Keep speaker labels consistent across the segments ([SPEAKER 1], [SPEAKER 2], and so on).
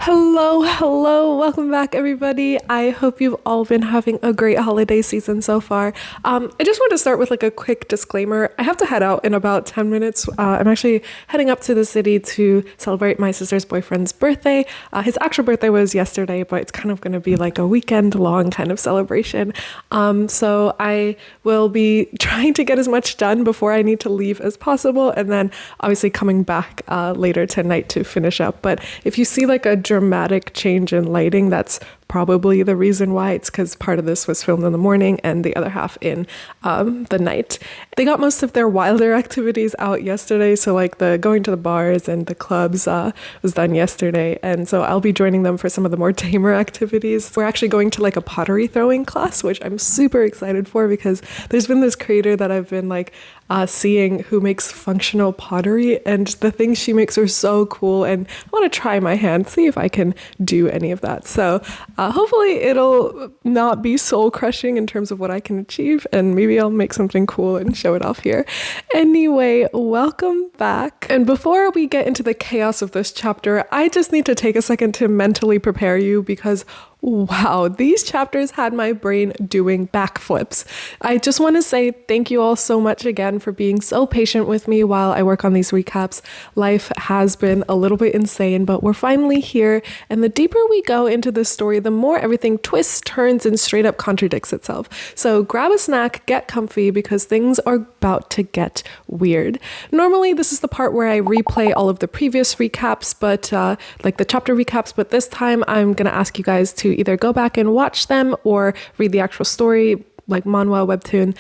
[SPEAKER 1] Hello, welcome back, everybody. I hope you've all been having a great holiday season so far. I just want to start with like a quick disclaimer. I have to head out in about 10 minutes. I'm actually heading up to the city to celebrate my sister's boyfriend's birthday. His actual birthday was yesterday, but it's kind of going to be like a weekend long kind of celebration. So I will be trying to get as much done before I need to leave as possible, and then obviously coming back later tonight to finish up. But if you see like a dramatic change in lighting, that's probably the reason why. It's because part of this was filmed in the morning and the other half in the night. They got most of their wilder activities out yesterday, so like the going to the bars and the clubs was done yesterday, and so I'll be joining them for some of the more tamer activities. We're actually going to like a pottery throwing class, which I'm super excited for because there's been this creator that I've been like seeing who makes functional pottery, and the things she makes are so cool, and I want to try my hand, see if I can do any of that. So hopefully it'll not be soul crushing in terms of what I can achieve, and maybe I'll make something cool and show it off here. Anyway, welcome back. And before we get into the chaos of this chapter, I just need to take a second to mentally prepare you because wow, these chapters had my brain doing backflips. I just want to say thank you all so much again for being so patient with me while I work on these recaps. Life has been a little bit insane, but we're finally here. And the deeper we go into this story, the more everything twists, turns, and straight up contradicts itself. So grab a snack, get comfy, because things are about to get weird. Normally, this is the part where I replay all of the previous recaps, but like the chapter recaps, but this time I'm going to ask you guys to either go back and watch them or read the actual story, like manhwa webtoon,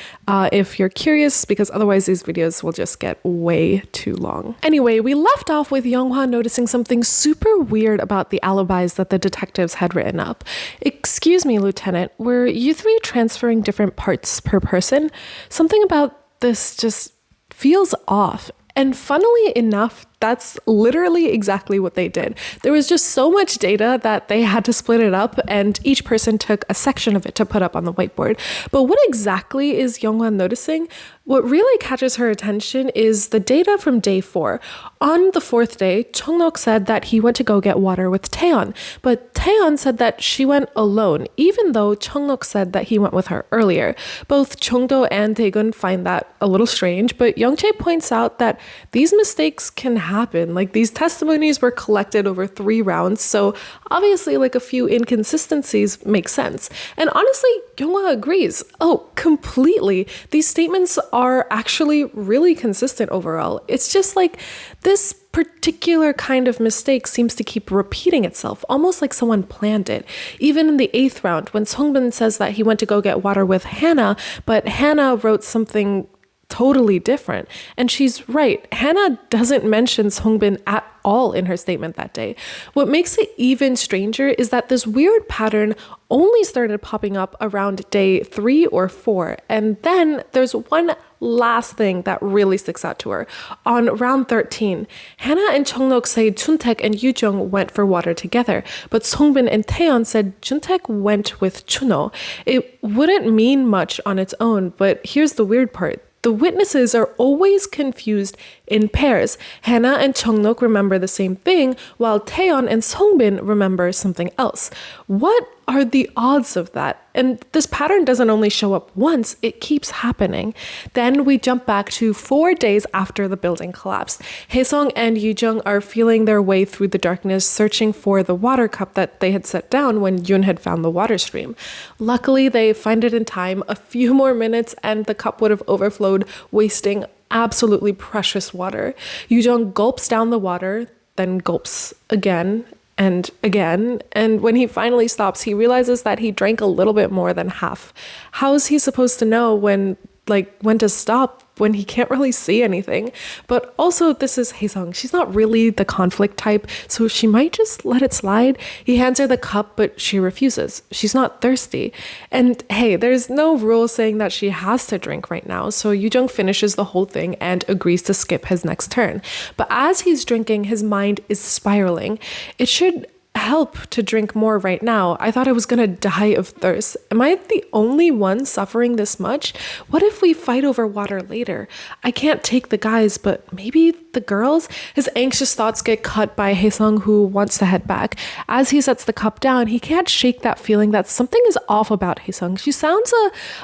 [SPEAKER 1] if you're curious, because otherwise these videos will just get way too long. Anyway, we left off with Younghwa noticing something super weird about the alibis that the detectives had written up. Excuse me, Lieutenant, were you three transferring different parts per person? Something about this just feels off. And funnily enough, that's literally exactly what they did. There was just so much data that they had to split it up, and each person took a section of it to put up on the whiteboard. But what exactly is Younghwa noticing? What really catches her attention is the data from day 4. On the 4th day, Chongnok said that he went to go get water with Taeyeon, but Taeyeon said that she went alone, even though Chongnok said that he went with her earlier. Both Chongdo and Daegun find that a little strange, but Youngchae points out that these mistakes can happen. Like, these testimonies were collected over 3 rounds, so obviously like a few inconsistencies make sense. And honestly, Younghwa agrees. Oh, completely. These statements are actually really consistent overall. It's just like this particular kind of mistake seems to keep repeating itself, almost like someone planned it. Even in the 8th round, when Songbin says that he went to go get water with Hannah, but Hannah wrote something totally different. And she's right. Hannah doesn't mention Songbin at all in her statement that day. What makes it even stranger is that this weird pattern only started popping up around day 3 or 4. And then there's one last thing that really sticks out to her. On round 13, Hannah and Chongnok say Chuntaek and Yujong went for water together, but Songbin and Taeyeon said Chuntaek went with Chuno. It wouldn't mean much on its own, but here's the weird part. The witnesses are always confused in pairs. Hannah and Chongnok remember the same thing, while Taeyeon and Songbin remember something else. What are the odds of that? And this pattern doesn't only show up once, it keeps happening. Then we jump back to 4 days after the building collapsed. Haesung and Yujung are feeling their way through the darkness, searching for the water cup that they had set down when Yoon had found the water stream. Luckily, they find it in time. A few more minutes and the cup would have overflowed, wasting absolutely precious water. Yujung gulps down the water, then gulps again and again, and when he finally stops, he realizes that he drank a little bit more than half. How is he supposed to know when to stop when he can't really see anything? But also, this is Haesung. She's not really the conflict type, so she might just let it slide. He hands her the cup, but she refuses. She's not thirsty. And hey, there's no rule saying that she has to drink right now, so Yujung finishes the whole thing and agrees to skip his next turn. But as he's drinking, his mind is spiraling. It should help to drink more right now. I thought I was gonna die of thirst. Am I the only one suffering this much? What if we fight over water later? I can't take the guys, but maybe the girls? His anxious thoughts get cut by Haesung, who wants to head back. As he sets the cup down, he can't shake that feeling that something is off about Haesung. She sounds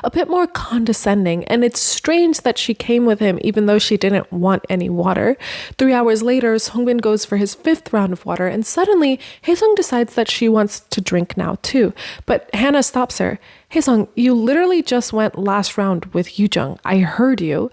[SPEAKER 1] a bit more condescending, and it's strange that she came with him even though she didn't want any water. 3 hours later, Songbin goes for his 5th round of water, and suddenly Haesung decides that she wants to drink now too. But Hannah stops her. Haesung, you literally just went last round with Yoojung. I heard you.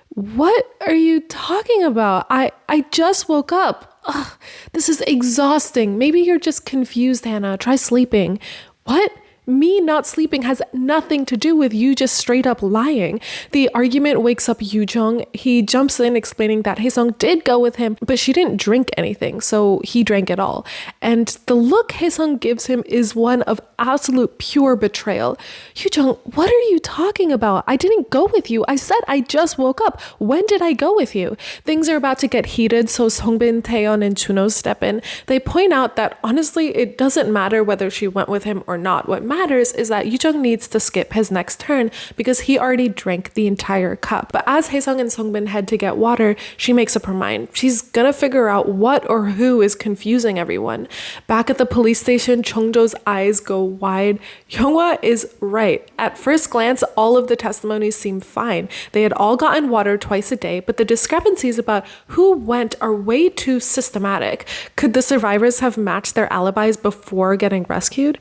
[SPEAKER 1] What are you talking about? I just woke up. Ugh, this is exhausting. Maybe you're just confused, Hannah. Try sleeping. What? Me not sleeping has nothing to do with you just straight up lying. The argument wakes up Yoojung. He jumps in explaining that Haesung did go with him, but she didn't drink anything, so he drank it all. And the look Haesung gives him is one of absolute pure betrayal. Yoojung, what are you talking about? I didn't go with you. I said I just woke up. When did I go with you? Things are about to get heated, so Songbin, Taeyeon, and Juno step in. They point out that honestly, it doesn't matter whether she went with him or not. What matters is that Yoojung needs to skip his next turn because he already drank the entire cup. But as Haesung and Songbin head to get water, she makes up her mind. She's gonna figure out what or who is confusing everyone. Back at the police station, Chongjo's eyes go wide. Younghwa is right. At first glance, all of the testimonies seem fine. They had all gotten water twice a day, but the discrepancies about who went are way too systematic. Could the survivors have matched their alibis before getting rescued?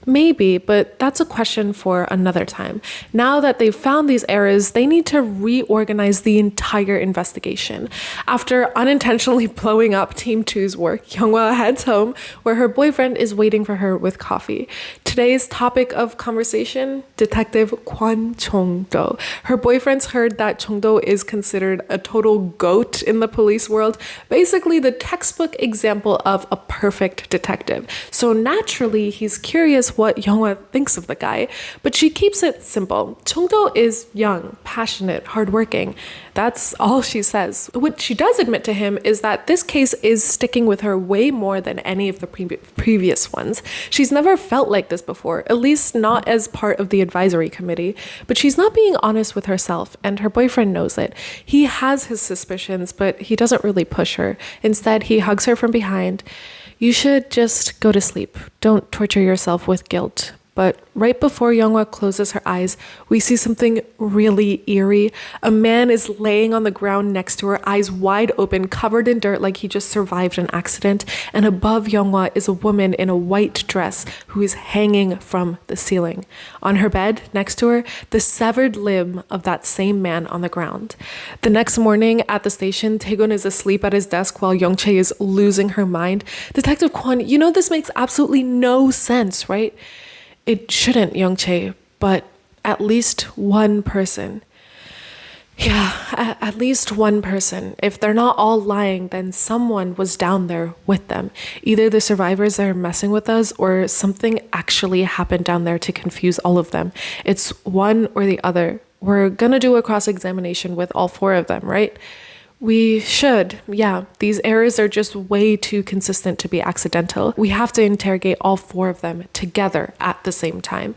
[SPEAKER 1] Maybe, but that's a question for another time. Now that they've found these errors, they need to reorganize the entire investigation. After unintentionally blowing up Team 2's work, Younghwa heads home where her boyfriend is waiting for her with coffee. Today's topic of conversation, Detective Kwon Chong-do. Her boyfriend's heard that Chong-do is considered a total goat in the police world, basically the textbook example of a perfect detective. So naturally, he's curious what Younghwa thinks of the guy, but she keeps it simple. Chong-do is young, passionate, hardworking. That's all she says. What she does admit to him is that this case is sticking with her way more than any of the previous ones. She's never felt like this before, at least not as part of the advisory committee, but she's not being honest with herself, and her boyfriend knows it. He has his suspicions, but he doesn't really push her. Instead, he hugs her from behind. You should just go to sleep. Don't torture yourself with guilt. But right before Younghwa closes her eyes, we see something really eerie. A man is laying on the ground next to her, eyes wide open, covered in dirt like he just survived an accident. And above Younghwa is a woman in a white dress who is hanging from the ceiling. On her bed, next to her, the severed limb of that same man on the ground. The next morning at the station, Taegun is asleep at his desk while Youngchae is losing her mind. Detective Kwon, you know this makes absolutely no sense, right? It shouldn't, Youngchae, but at least one person. Yeah, at least one person. If they're not all lying, then someone was down there with them. Either the survivors are messing with us or something actually happened down there to confuse all of them. It's one or the other. We're gonna do a cross-examination with all 4 of them, right? We should, yeah. These errors are just way too consistent to be accidental. We have to interrogate all 4 of them together at the same time.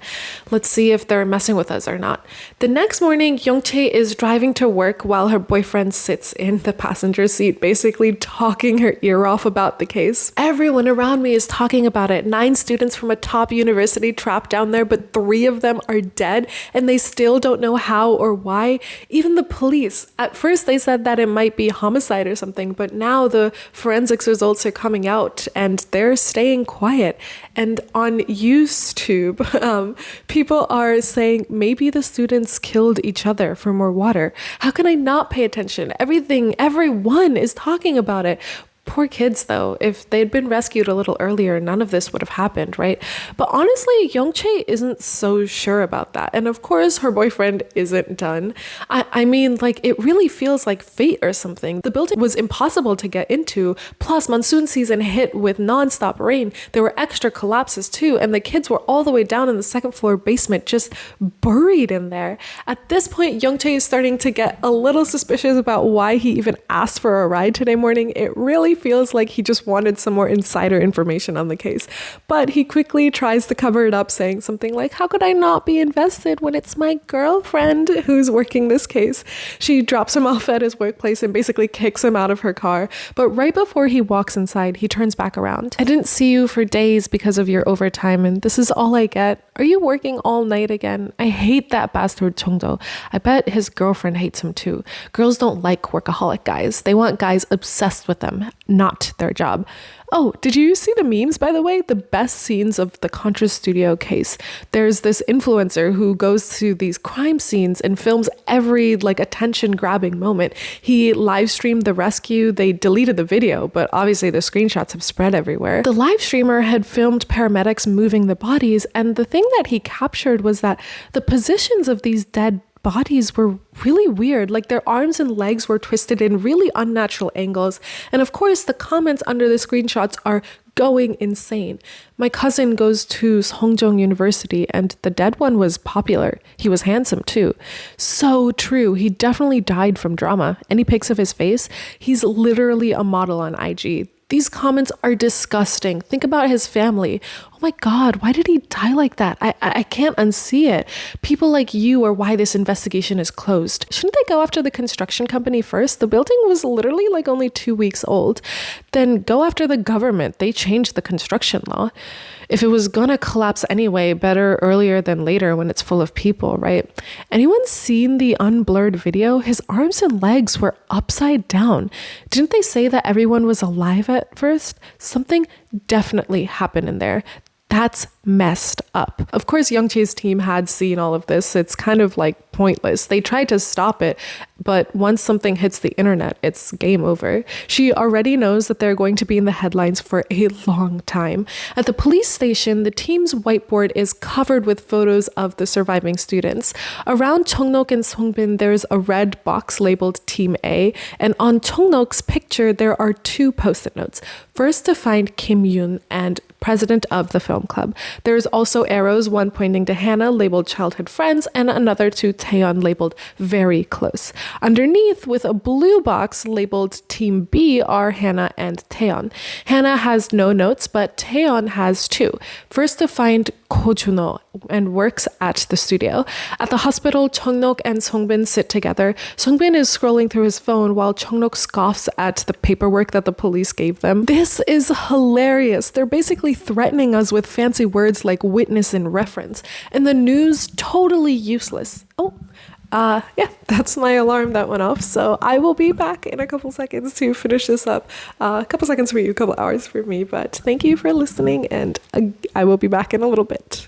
[SPEAKER 1] Let's see if they're messing with us or not. The next morning, Youngchae is driving to work while her boyfriend sits in the passenger seat, basically talking her ear off about the case. Everyone around me is talking about it. 9 students from a top university trapped down there, but 3 of them are dead, and they still don't know how or why. Even the police. At first, they said that it might be homicide or something, but now the forensics results are coming out and they're staying quiet. And on YouTube, people are saying maybe the students killed each other for more water. How can I not pay attention? Everyone is talking about it. Poor kids, though. If they'd been rescued a little earlier, none of this would have happened, right? But honestly, Youngchae isn't so sure about that. And of course, her boyfriend isn't done. I mean, like, it really feels like fate or something. The building was impossible to get into. Plus, monsoon season hit with nonstop rain. There were extra collapses, too. And the kids were all the way down in the 2nd floor basement, just buried in there. At this point, Youngchae is starting to get a little suspicious about why he even asked for a ride today morning. It really feels like he just wanted some more insider information on the case. But he quickly tries to cover it up, saying something like, how could I not be invested when it's my girlfriend who's working this case? She drops him off at his workplace and basically kicks him out of her car. But right before he walks inside, he turns back around. I didn't see you for days because of your overtime, and this is all I get. Are you working all night again? I hate that bastard Chungdo. I bet his girlfriend hates him too. Girls don't like workaholic guys. They want guys obsessed with them, not their job. Oh, did you see the memes, by the way? The best scenes of the Contra Studio case. There's this influencer who goes to these crime scenes and films every attention-grabbing moment. He live streamed the rescue. They deleted the video, but obviously the screenshots have spread everywhere. The live streamer had filmed paramedics moving the bodies, and the thing that he captured was that the positions of these dead bodies were really weird. Like, their arms and legs were twisted in really unnatural angles. And of course, the comments under the screenshots are going insane. My cousin goes to Seongjong University, and the dead one was popular. He was handsome too. So true. He definitely died from drama. Any pics of his face? He's literally a model on IG. These comments are disgusting. Think about his family. Oh my God, why did he die like that? I can't unsee it. People like you are why this investigation is closed. Shouldn't they go after the construction company first? The building was literally only 2 weeks old. Then go after the government. They changed the construction law. If it was gonna collapse anyway, better earlier than later when it's full of people, right? Anyone seen the unblurred video? His arms and legs were upside down. Didn't they say that everyone was alive at first? Something definitely happened in there. That's messed up. Of course, Young Chae's team had seen all of this. It's kind of pointless. They tried to stop it, but once something hits the internet, it's game over. She already knows that they're going to be in the headlines for a long time. At the police station, the team's whiteboard is covered with photos of the surviving students. Around Cheongnok and Songbin, there's a red box labeled Team A, and on Cheongnok's picture, there are 2 post-it notes. First, to find Kim Yoon and president of the film club. There's also arrows, one pointing to Hannah, labeled childhood friends, and another to Taeyeon, labeled very close. Underneath, with a blue box labeled Team B, are Hannah and Taeyeon. Hannah has no notes, but Taeyeon has 2. First, to find Ko Juno and works at the studio. At the hospital, Cheongnok and Songbin sit together. Songbin is scrolling through his phone while Cheongnok scoffs at the paperwork that the police gave them. This is hilarious. They're basically threatening us with fancy words like witness and reference. And the news, totally useless. Yeah, that's my alarm that went off. So I will be back in a couple seconds to finish this up. A couple seconds for you, a couple hours for me. But thank you for listening, and I will be back in a little bit.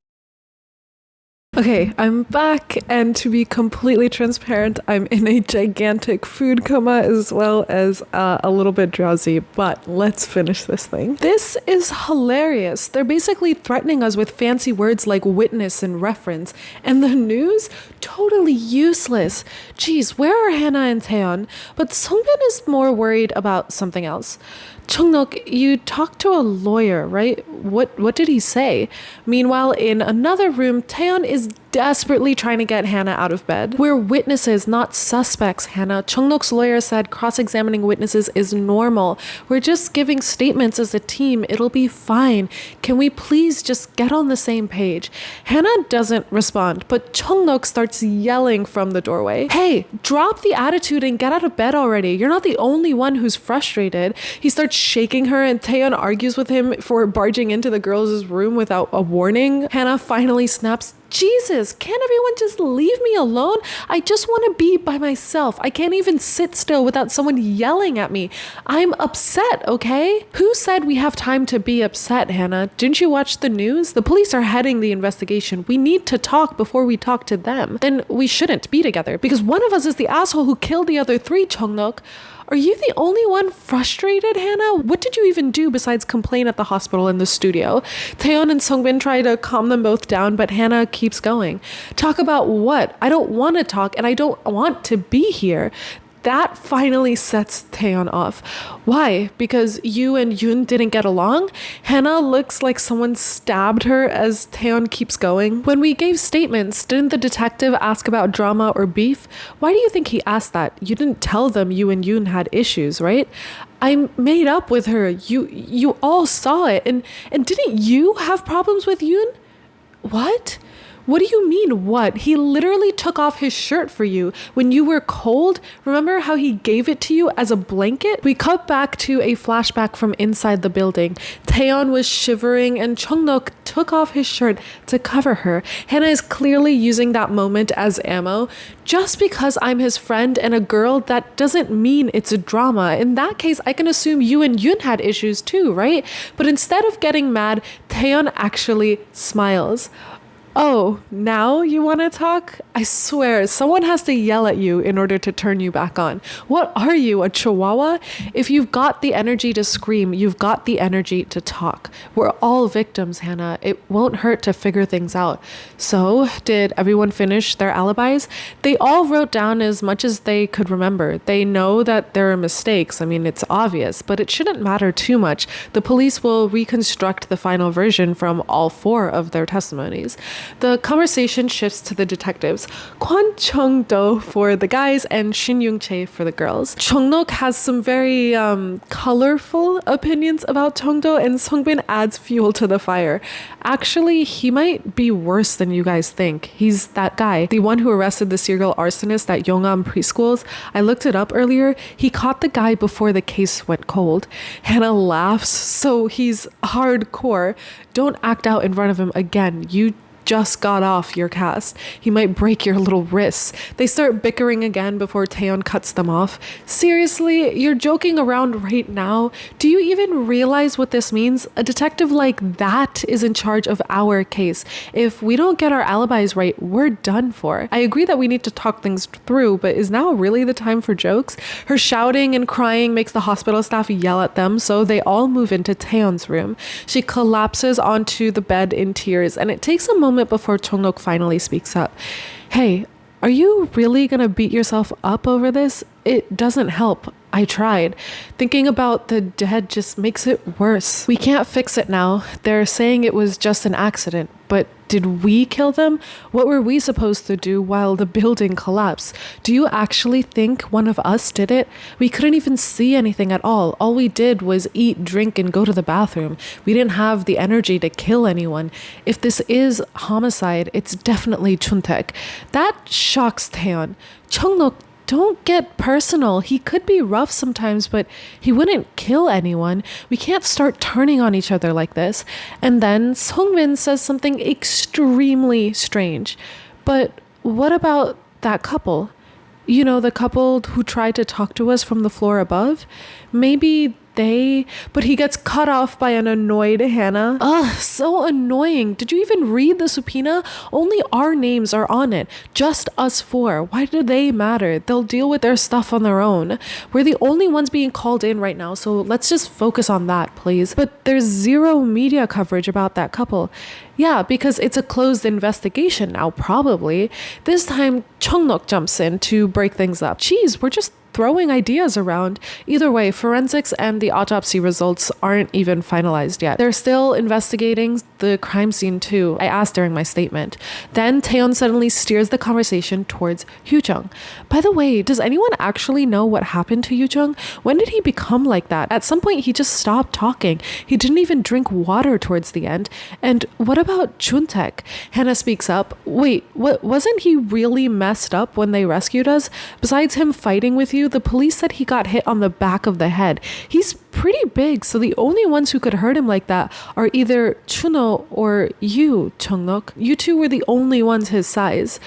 [SPEAKER 1] Okay, I'm back, and to be completely transparent, I'm in a gigantic food coma as well as a little bit drowsy, but let's finish this thing. This is hilarious. They're basically threatening us with fancy words like witness and reference, and the news? Totally useless. Geez, where are Hannah and Taeyeon? But Songbin is more worried about something else. Cheongnok, you talked to a lawyer, right? What did he say? Meanwhile, in another room, Taeyeon is desperately trying to get Hannah out of bed. We're witnesses, not suspects, Hannah. Cheongnok's lawyer said cross-examining witnesses is normal. We're just giving statements as a team. It'll be fine. Can we please just get on the same page? Hannah doesn't respond, but Cheongnok starts yelling from the doorway. Hey, drop the attitude and get out of bed already. You're not the only one who's frustrated. He starts shaking her, and Taeyeon argues with him for barging into the girls' room without a warning. Hannah finally snaps, Jesus, can't everyone just leave me alone? I just want to be by myself. I can't even sit still without someone yelling at me. I'm upset, okay? Who said we have time to be upset, Hannah? Didn't you watch the news? The police are heading the investigation. We need to talk before we talk to them. Then we shouldn't be together because one of us is the asshole who killed the other 3, Cheongnok. Are you the only one frustrated, Hannah? What did you even do besides complain at the hospital and the studio? Taeyeon and Songbin try to calm them both down, but Hannah keeps going. Talk about what? I don't want to talk, and I don't want to be here. That finally sets Taeyeon off. Why? Because you and Yoon didn't get along? Hannah looks like someone stabbed her as Taeyeon keeps going. When we gave statements, didn't the detective ask about drama or beef? Why do you think he asked that? You didn't tell them you and Yoon had issues, right? I made up with her. You all saw it. And didn't you have problems with Yoon? What? What do you mean, what? He literally took off his shirt for you when you were cold. Remember how he gave it to you as a blanket? We cut back to a flashback from inside the building. Taeyeon was shivering and Chung-nok took off his shirt to cover her. Hannah is clearly using that moment as ammo. Just because I'm his friend and a girl, that doesn't mean it's a drama. In that case, I can assume you and Yoon had issues too, right? But instead of getting mad, Taeyeon actually smiles. Oh, now you want to talk? I swear, someone has to yell at you in order to turn you back on. What are you, a chihuahua? If you've got the energy to scream, you've got the energy to talk. We're all victims, Hannah. It won't hurt to figure things out. So, did everyone finish their alibis? They all wrote down as much as they could remember. They know that there are mistakes. I mean, it's obvious, but it shouldn't matter too much. The police will reconstruct the final version from all 4 of their testimonies. The conversation shifts to the detectives, Kwon Chung-do for the guys and Shin Young-chae for the girls. Chung-nok has some very colorful opinions about Chung-do, and Sung-bin adds fuel to the fire. Actually, he might be worse than you guys think. He's that guy, the one who arrested the serial arsonist at Yongam preschools. I looked it up earlier. He caught the guy before the case went cold. Hannah laughs, so he's hardcore. Don't act out in front of him again. You just got off your cast. He might break your little wrists. They start bickering again before Taeyeon cuts them off. Seriously, you're joking around right now? Do you even realize what this means? A detective like that is in charge of our case. If we don't get our alibis right, we're done for. I agree that we need to talk things through, but is now really the time for jokes? Her shouting and crying makes the hospital staff yell at them, so they all move into Taeyeon's room. She collapses onto the bed in tears, and it takes a moment before Chung-nok finally speaks up. Hey, are you really gonna beat yourself up over this? It doesn't help. I tried. Thinking about the dead just makes it worse. We can't fix it now. They're saying it was just an accident, but did we kill them? What were we supposed to do while the building collapsed? Do you actually think one of us did it? We couldn't even see anything at all. All we did was eat, drink, and go to the bathroom. We didn't have the energy to kill anyone. If this is homicide, it's definitely Chuntaek. That shocks Taeyeon. Chung-nok, don't get personal. He could be rough sometimes, but he wouldn't kill anyone. We can't start turning on each other like this. And then Sung-bin says something extremely strange. But what about that couple? You know, the couple who tried to talk to us from the floor above? Maybe but he gets cut off by an annoyed Hannah. Ugh, so annoying. Did you even read the subpoena? Only our names are on it. Just us 4. Why do they matter? They'll deal with their stuff on their own. We're the only ones being called in right now, so let's just focus on that, please. But there's zero media coverage about that couple. Yeah, because it's a closed investigation now, probably. This time, Chung-nok jumps in to break things up. Geez, we're just throwing ideas around. Either way, forensics and the autopsy results aren't even finalized yet. They're still investigating the crime scene too, I asked during my statement. Then Taeyeon suddenly steers the conversation towards Hyujung. By the way, does anyone actually know what happened to Hyujung? When did he become like that? At some point, he just stopped talking. He didn't even drink water towards the end. And what about Chuntaek? Hannah speaks up. Wait, wasn't he really messed up when they rescued us? Besides him fighting with you, the police said he got hit on the back of the head. He's pretty big, so the only ones who could hurt him like that are either Chuno or you, Chung-nok. You two were the only ones his size.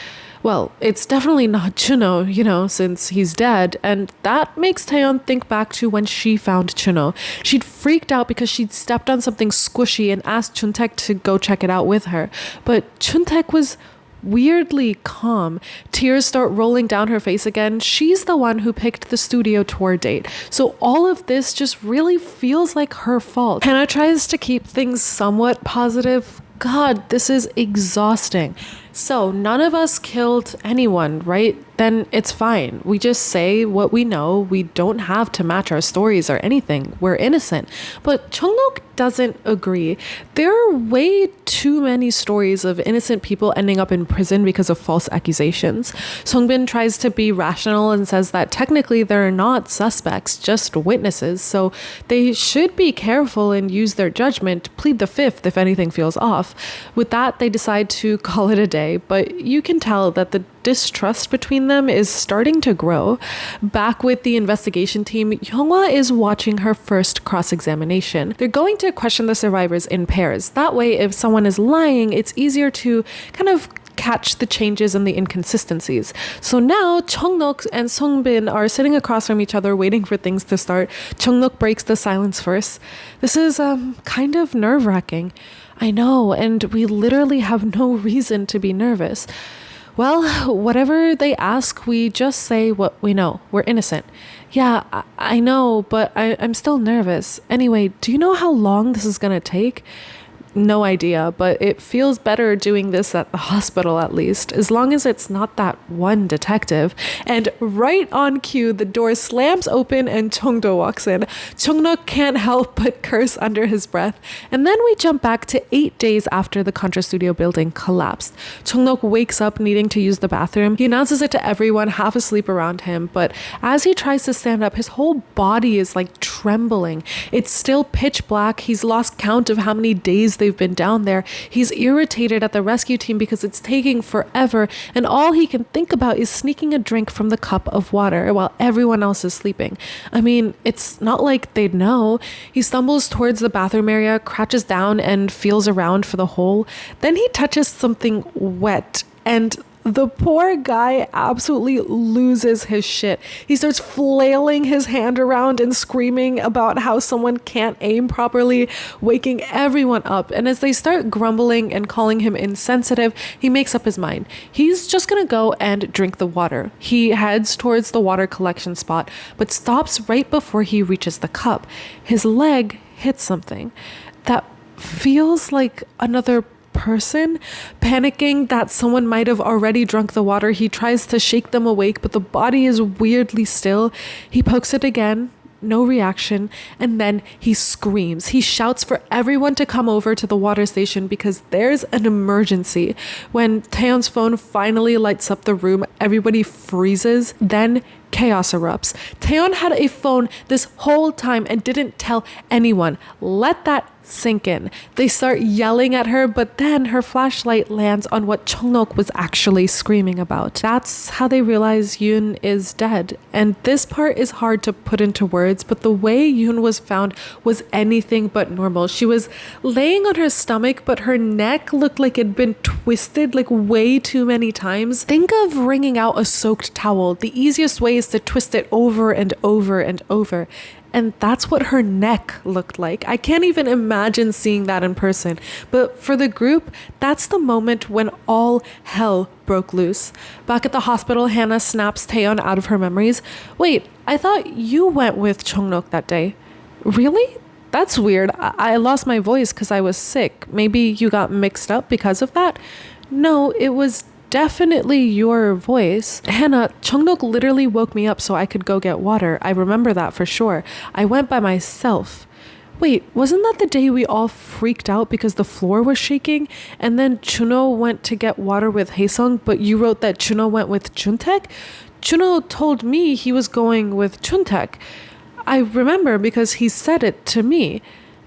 [SPEAKER 1] Well, it's definitely not Chuno, since he's dead, and that makes Taeyeon think back to when she found Chuno. She'd freaked out because she'd stepped on something squishy and asked Chuntaek to go check it out with her. But Chuntaek was weirdly calm. Tears start rolling down her face again. She's the one who picked the studio tour date. So all of this just really feels like her fault. Hannah tries to keep things somewhat positive. God, this is exhausting. So none of us killed anyone, right? Then it's fine. We just say what we know. We don't have to match our stories or anything. We're innocent. But Chongnok doesn't agree. There are way too many stories of innocent people ending up in prison because of false accusations. Songbin tries to be rational and says that technically they're not suspects, just witnesses, so they should be careful and use their judgment, plead the fifth if anything feels off. With that, they decide to call it a day, but you can tell that the distrust between them is starting to grow. Back with the investigation team, Hyunghwa is watching her first cross-examination. They're going to question the survivors in pairs. That way, if someone is lying, it's easier to kind of catch the changes and the inconsistencies. So now Chongnok and Songbin are sitting across from each other waiting for things to start. Chongnok breaks the silence first. This is kind of nerve-wracking. I know, and we literally have no reason to be nervous. Well, whatever they ask, we just say what we know. We're innocent. Yeah, I know, but I'm still nervous. Anyway, do you know how long this is gonna take? No idea, but it feels better doing this at the hospital at least, as long as it's not that one detective. And right on cue, the door slams open and Chongdo walks in. Chongnok can't help but curse under his breath. And then we jump back to 8 days after the Contra Studio building collapsed. Chongnok wakes up needing to use the bathroom. He announces it to everyone half asleep around him, but as he tries to stand up, his whole body is like trembling. It's still pitch black. He's lost count of how many days they've been down there. He's irritated at the rescue team because it's taking forever, and all he can think about is sneaking a drink from the cup of water while everyone else is sleeping. I mean, it's not like they'd know. He stumbles towards the bathroom area, crouches down, and feels around for the hole. Then he touches something wet, and the poor guy absolutely loses his shit. He starts flailing his hand around and screaming about how someone can't aim properly, waking everyone up. And as they start grumbling and calling him insensitive, he makes up his mind. He's just gonna go and drink the water. He heads towards the water collection spot, but stops right before he reaches the cup. His leg hits something that feels like another person. Panicking that someone might have already drunk the water, he tries to shake them awake, but the body is weirdly still. He pokes it again, no reaction, and then he screams. He shouts for everyone to come over to the water station because there's an emergency. When Taeyeon's phone finally lights up the room, everybody freezes. Then chaos erupts. Taeyeon had a phone this whole time and didn't tell anyone. Let that sink in. They start yelling at her, but then her flashlight lands on what Chongnok was actually screaming about. That's how they realize Yoon is dead. And this part is hard to put into words, but the way Yoon was found was anything but normal. She was laying on her stomach, but her neck looked like it'd been twisted like way too many times. Think of wringing out a soaked towel. The easiest way is to twist it over and over and over. And that's what her neck looked like. I can't even imagine seeing that in person. But for the group, that's the moment when all hell broke loose. Back at the hospital, Hannah snaps Taeyeon out of her memories. Wait, I thought you went with Chongnok that day. Really? That's weird. I lost my voice because I was sick. Maybe you got mixed up because of that? No, it was definitely your voice. Hannah, Chongnok literally woke me up so I could go get water. I remember that for sure. I went by myself. Wait, wasn't that the day we all freaked out because the floor was shaking? And then Chuno went to get water with Haesung, but you wrote that Chuno went with Chuntaek? Chuno told me he was going with Chuntaek. I remember because he said it to me.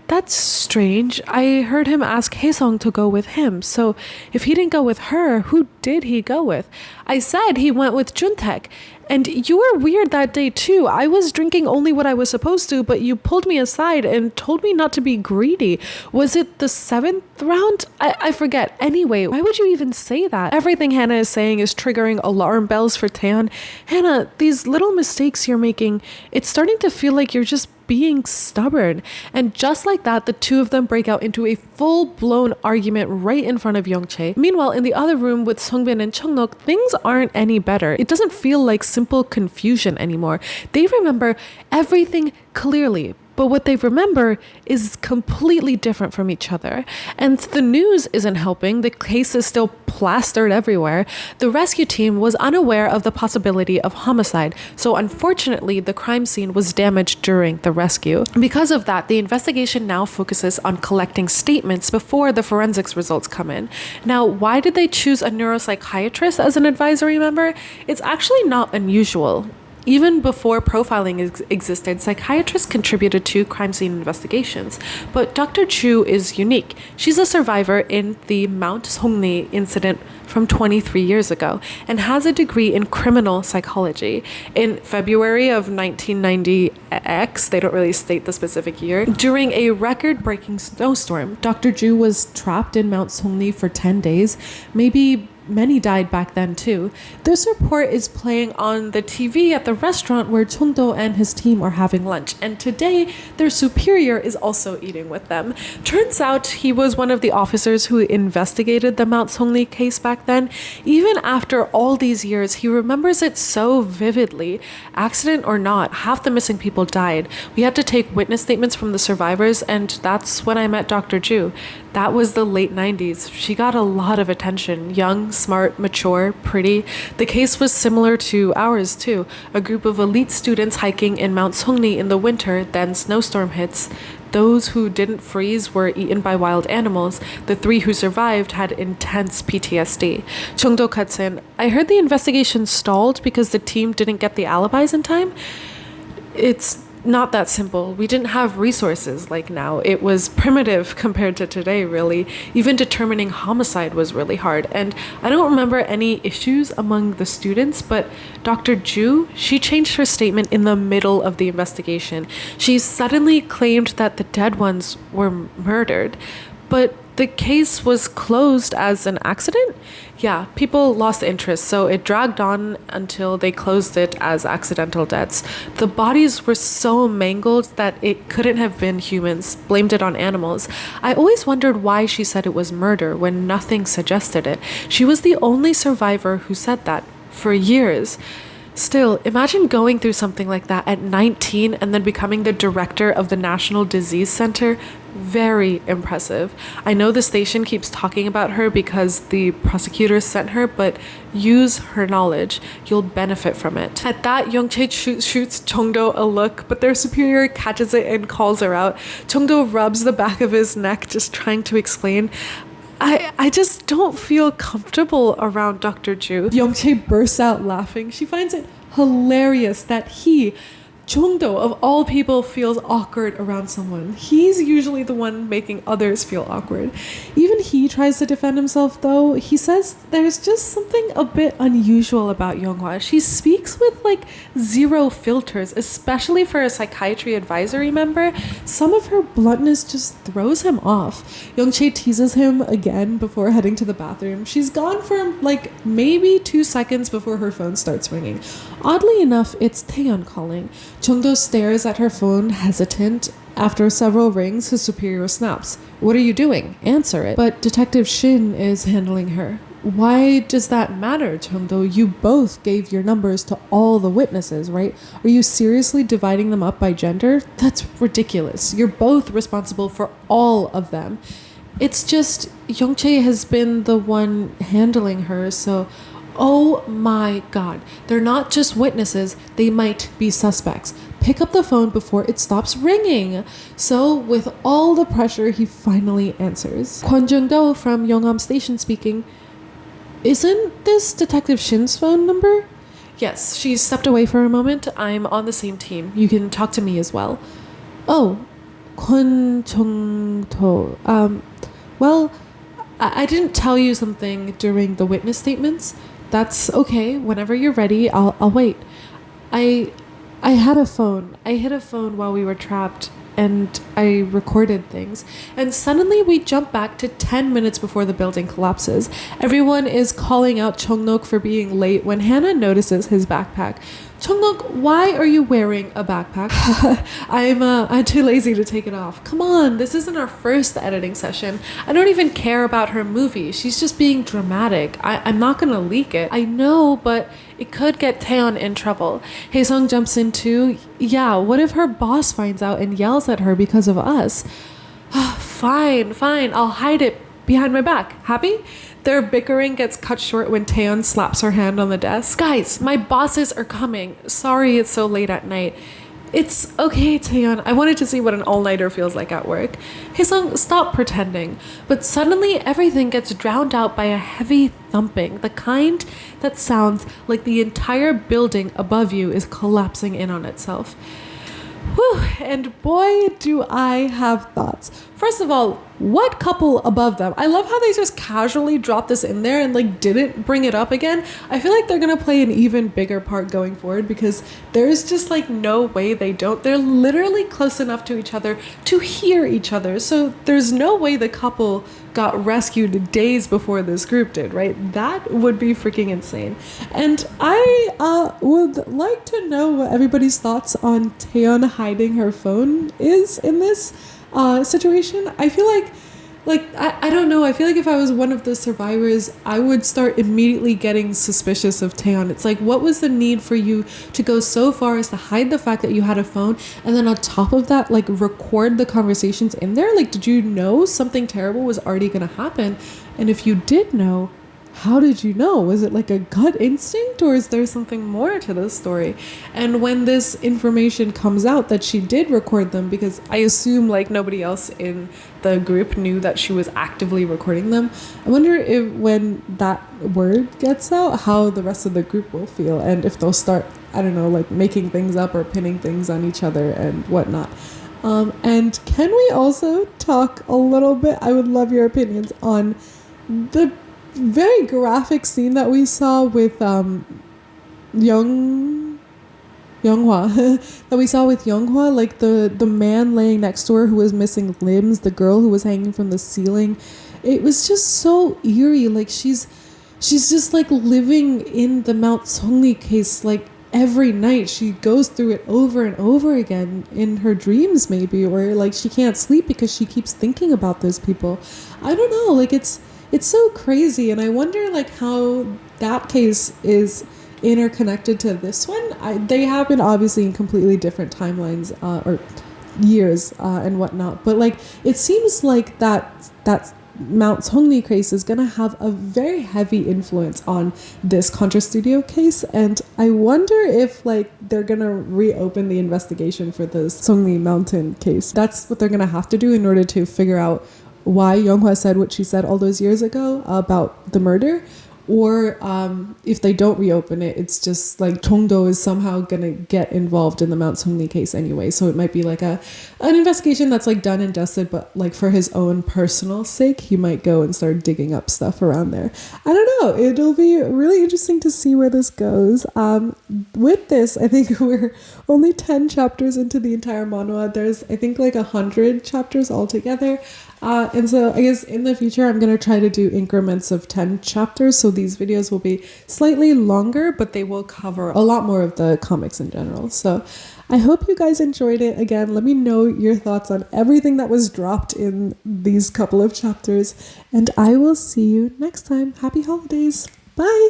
[SPEAKER 1] That's strange. I heard him ask Haesung to go with him. So if he didn't go with her, who did he go with? I said he went with Chuntaek. And you were weird that day too. I was drinking only what I was supposed to, but you pulled me aside and told me not to be greedy. Was it the 7th round? I forget. Anyway, why would you even say that? Everything Hannah is saying is triggering alarm bells for Taeyeon. Hannah, these little mistakes you're making, it's starting to feel like you're just being stubborn. And just like that, the two of them break out into a full-blown argument right in front of Youngchae. Meanwhile, in the other room with Songbin and Chongnok, things aren't any better. It doesn't feel like simple confusion anymore. They remember everything clearly, but what they remember is completely different from each other. And the news isn't helping. The case is still plastered everywhere. The rescue team was unaware of the possibility of homicide, so unfortunately, the crime scene was damaged during the rescue. Because of that, the investigation now focuses on collecting statements before the forensics results come in. Now, why did they choose a neuropsychiatrist as an advisory member? It's actually not unusual. Even before profiling existed, psychiatrists contributed to crime scene investigations. But Dr. Chu is unique. She's a survivor in the Mount Songni incident from 23 years ago and has a degree in criminal psychology. In February of 1990X, they don't really state the specific year, during a record-breaking snowstorm, Dr. Chu was trapped in Mount Songni for 10 days, maybe many died back then too. This report is playing on the TV at the restaurant where Chung-do and his team are having lunch, and today their superior is also eating with them. Turns out he was one of the officers who investigated the Mount Songni case back then. Even after all these years, he remembers it so vividly. Accident or not, half the missing people died. We had to take witness statements from the survivors, and that's when I met Dr. Ju. That was the late 90s. She got a lot of attention. Young, smart, mature, pretty. The case was similar to ours too. A group of elite students hiking in Mount Songni in the winter, then snowstorm hits. Those who didn't freeze were eaten by wild animals. The 3 who survived had intense PTSD. Chung-do cuts in. I heard the investigation stalled because the team didn't get the alibis in time. It's not that simple. We didn't have resources like now. It was primitive compared to today, really. Even determining homicide was really hard. And I don't remember any issues among the students, but Dr. Ju, she changed her statement in the middle of the investigation. She suddenly claimed that the dead ones were murdered, but the case was closed as an accident? Yeah, people lost interest, so it dragged on until they closed it as accidental deaths. The bodies were so mangled that it couldn't have been humans, blamed it on animals. I always wondered why she said it was murder when nothing suggested it. She was the only survivor who said that for years. Still, imagine going through something like that at 19 and then becoming the director of the National Disease Center. Very impressive. I know the station keeps talking about her because the prosecutors sent her, but use her knowledge. You'll benefit from it. At that, Young-chae shoots Chung-do a look, but their superior catches it and calls her out. Chung-do rubs the back of his neck, just trying to explain. I just don't feel comfortable around Dr. Ju. Young-chae bursts out laughing. She finds it hilarious that he, Chung-do, of all people, feels awkward around someone. He's usually the one making others feel awkward. Even he tries to defend himself, though. He says there's just something a bit unusual about Younghwa. She speaks with like zero filters, especially for a psychiatry advisory member. Some of her bluntness just throws him off. Young-chae teases him again before heading to the bathroom. She's gone for like maybe 2 seconds before her phone starts ringing. Oddly enough, it's Taeyeon calling. Chung-do stares at her phone, hesitant. After several rings, his superior snaps. "What are you doing? Answer it." But Detective Shin is handling her. "Why does that matter, Chung-do? You both gave your numbers to all the witnesses, right? Are you seriously dividing them up by gender? That's ridiculous. You're both responsible for all of them." It's just Young-chae has been the one handling her, so... Oh my god, they're not just witnesses, they might be suspects. Pick up the phone before it stops ringing. So with all the pressure, he finally answers. Kwon Jung-do from Yongam Station speaking. "Isn't this Detective Shin's phone number?" "Yes, she stepped away for a moment. I'm on the same team. You can talk to me as well." "Oh, Kwon Jung-do. Well, I didn't tell you something during the witness statements. That's okay. Whenever you're ready, I'll wait. I had a phone. I hit a phone while we were trapped, and I recorded things. And suddenly we jump back to 10 minutes before the building collapses. Everyone is calling out Chung-nok for being late when Hannah notices his backpack. Chungkook, why are you wearing a backpack? I'm too lazy to take it off. Come on, this isn't our first editing session. I don't even care about her movie. She's just being dramatic. I'm not gonna leak it. I know, but it could get Taeyeon in trouble. Haesung jumps in too. Yeah, what if her boss finds out and yells at her because of us? Fine, I'll hide it behind my back. Happy? Their bickering gets cut short when Taeyeon slaps her hand on the desk. Guys, my bosses are coming. Sorry it's so late at night. It's okay, Taeyeon. I wanted to see what an all-nighter feels like at work. Haesung, stop pretending. But suddenly everything gets drowned out by a heavy thumping, the kind that sounds like the entire building above you is collapsing in on itself. Whew, and boy, do I have thoughts. First of all, what couple above them? I love how they just casually dropped this in there and like didn't bring it up again. I feel like they're gonna play an even bigger part going forward because there's just like no way they don't. They're literally close enough to each other to hear each other. So there's no way the couple got rescued days before this group did, right? That would be freaking insane. And I would like to know what everybody's thoughts on Taeyeon hiding her phone is in this situation. I feel like I don't know, I feel like if I was one of the survivors, I would start immediately getting suspicious of Taeyeon. It's like, what was the need for you to go so far as to hide the fact that you had a phone and then on top of that like record the conversations in there? Like, did you know something terrible was already gonna happen? And if you did know, how did you know? Was it like a gut instinct or is there something more to this story? And when this information comes out that she did record them, because I assume like nobody else in the group knew that she was actively recording them, I wonder if when that word gets out, how the rest of the group will feel and if they'll start, I don't know, like making things up or pinning things on each other and whatnot. And can we also talk a little bit, I would love your opinions on the very graphic scene that we saw with Younghwa that we saw with Younghwa, like the man laying next to her who was missing limbs, the girl who was hanging from the ceiling. It was just so eerie. Like she's just like living in the Mount Songli case like every night. She goes through it over and over again in her dreams maybe, or like she can't sleep because she keeps thinking about those people. I don't know, like it's so crazy, and I wonder like how that case is interconnected to this one. They happen obviously in completely different timelines or years and whatnot, but like it seems like that Mount Songli case is gonna have a very heavy influence on this Contra Studio case, and I wonder if like they're gonna reopen the investigation for the Songli Mountain case. That's what they're gonna have to do in order to figure out why Younghwa said what she said all those years ago about the murder, or if they don't reopen it, it's just like Chongdo is somehow gonna get involved in the Mount Songli case anyway, so it might be like an investigation that's like done and dusted, but like for his own personal sake he might go and start digging up stuff around there. I don't know, it'll be really interesting to see where this goes. With this, I think we're only 10 chapters into the entire manhwa. There's I think like 100 chapters altogether. And so I guess in the future I'm going to try to do increments of 10 chapters, so these videos will be slightly longer, but they will cover a lot more of the comics in general. So I hope you guys enjoyed it. Again, let me know your thoughts on everything that was dropped in these couple of chapters, and I will see you next time. Happy holidays. Bye.